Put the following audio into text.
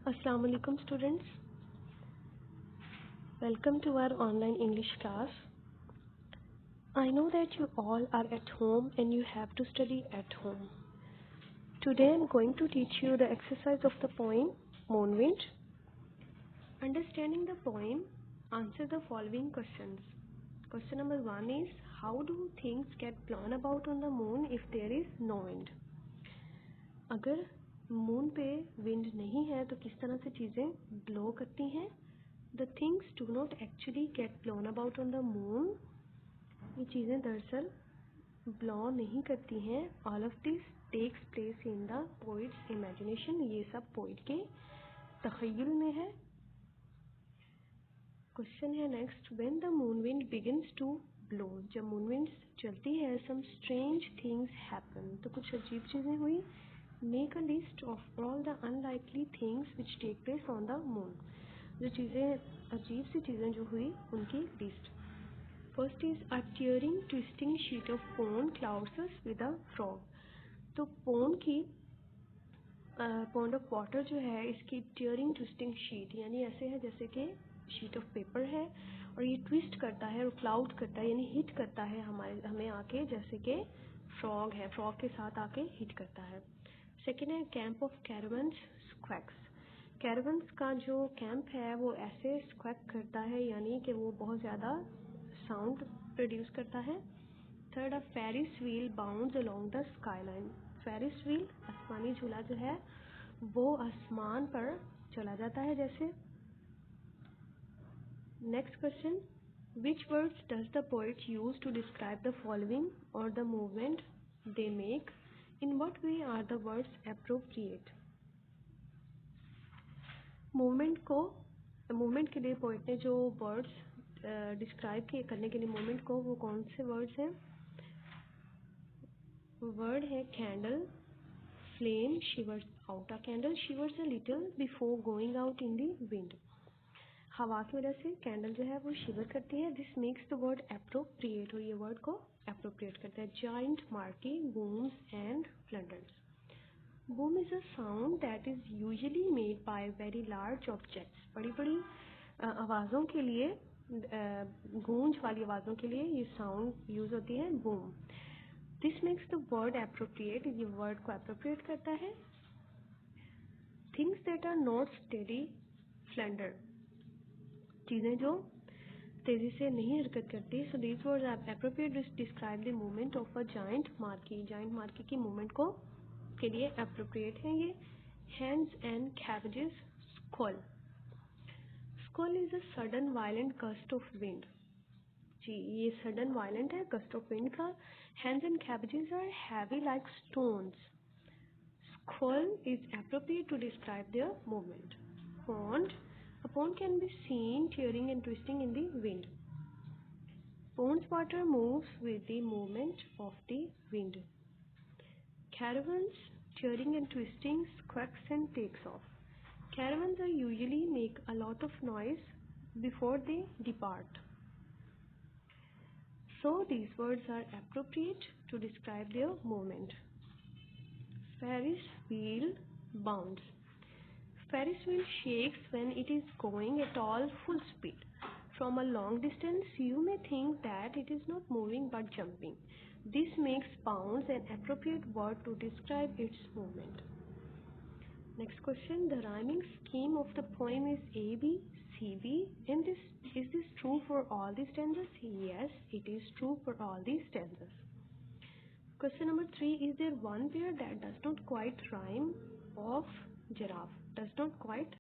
Assalamu alaikum students. Welcome to our online English class. I know that you all are at home and you have to study at home. Today I am going to teach you the exercise of the poem Moonwind. Understanding the poem, answer the following questions. Question number 1 is, how do things get blown about on the moon if there is no wind? अगर moon पे wind नहीं है तो किस तरह से चीज़ें blow करती हैं? The things do not actually get blown about on the moon. ये चीज़ें दरअसल ब्लो नहीं करती हैं. All of this takes place in the poet's imagination. ये सब पोइट के तख़य्युल में है. क्वेश्चन है next, when the moon wind begins to blow, जब मून विंड चलती है, some strange things happen, तो कुछ अजीब चीज़ें हुई. Make a list of all the unlikely things which take place on the moon. जो चीज़ें अजीब सी चीज़ें जो हुई उनकी list. First is a tearing twisting sheet of pond clouds us with a frog. तो पॉन्ड ऑफ वाटर जो है, इसकी टीयरिंग ट्विस्टिंग शीट यानी ऐसे है जैसे कि शीट ऑफ पेपर है और ये ट्विस्ट करता है और क्लाउड करता है यानी हिट करता है हमें आके, जैसे कि फ्रॉग है, फ्रॉग के साथ आके हिट करता है. सेकेंड है कैंप ऑफ कैरावन्स स्क्वैक्स. कैरावन्स का जो कैंप है वो ऐसे स्क्वैक करता है यानी कि वो बहुत ज़्यादा साउंड प्रोड्यूस करता है. थर्ड है Ferris wheel bounds along the sky line. Ferris wheel आसमानी झूला जो है वो आसमान पर चला जाता है जैसे. Next question, which words does the poet use to describe the following और the movement they make. In what way are the words appropriate? Movement के लिए पोइट ने जो वर्ड्स डिस्क्राइब करने के लिए मूवमेंट को, वो कौन से वर्ड्स हैं? वर्ड है candle, flame शिवर्स out. A candle शिवर्स a little before going out in the wind. हवा की वजह से कैंडल जो है वो शिवर करती है. This makes the word appropriate, और ये वर्ड को एप्रोप्रिएट करता है. Giant marquee booms and flounders. Boom is a sound that is usually made by very large objects. बड़ी बड़ी आवाज़ों के लिए, गूंज वाली आवाज़ों के लिए ये साउंड यूज़ होती है boom. This makes the word appropriate, ये वर्ड को एप्रोप्रिएट करता है. Things that are not steady flounder, चीज़ें जो तेज़ी से नहीं हरकत करती. So these words are appropriate to describe the movement of a giant marquee. Giant marquee की मूवमेंट को के लिए एप्रोप्रिएट है ये. Hands and cabbages squall. Squall is a sudden violent gust of wind. जी, ये सडन वायलेंट है gust of wind का. Hands and cabbages are heavy like stones. Squall is appropriate to describe their movement. Pond. A pond can be seen tearing and twisting in the wind. Pond's water moves with the movement of the wind. Caravans tearing and twisting, squawks and takes off. Caravans are usually make a lot of noise before they depart. So these words are appropriate to describe their movement. Ferris wheel bounds. Ferris wheel shakes when it is going at all full speed. From a long distance, you may think that it is not moving but jumping. This makes bounds an appropriate word to describe its movement. Next question, the rhyming scheme of the poem is A, B, C, B. And is this true for all the stanzas? Yes, it is true for all the stanzas. Question number 3, is there one pair that does not quite rhyme? Of giraffe. Does not quite